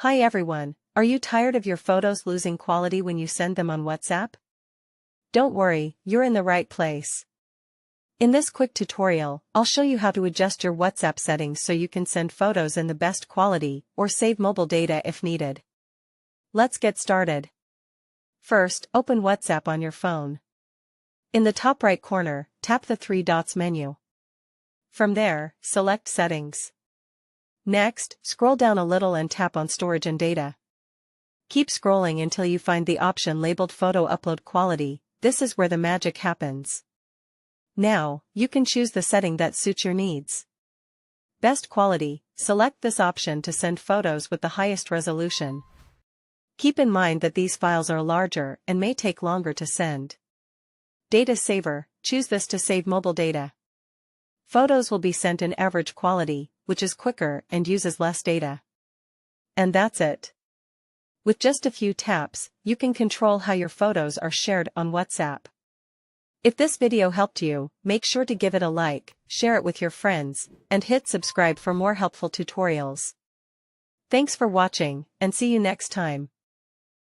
Hi everyone, are you tired of your photos losing quality when you send them on WhatsApp? Don't worry, you're in the right place. In this quick tutorial, I'll show you how to adjust your WhatsApp settings so you can send photos in the best quality or save mobile data if needed. Let's get started. First, open WhatsApp on your phone. In the top right corner, tap the three dots menu. From there, select Settings. Next, scroll down a little and tap on Storage and Data. Keep scrolling until you find the option labeled Photo Upload Quality. This is where the magic happens. Now, you can choose the setting that suits your needs. Best Quality, select this option to send photos with the highest resolution. Keep in mind that these files are larger and may take longer to send. Data Saver, choose this to save mobile data. Photos will be sent in average quality, which is quicker and uses less data. And that's it. With just a few taps, you can control how your photos are shared on WhatsApp. If this video helped you, make sure to give it a like, share it with your friends, and hit subscribe for more helpful tutorials. Thanks for watching, and see you next time.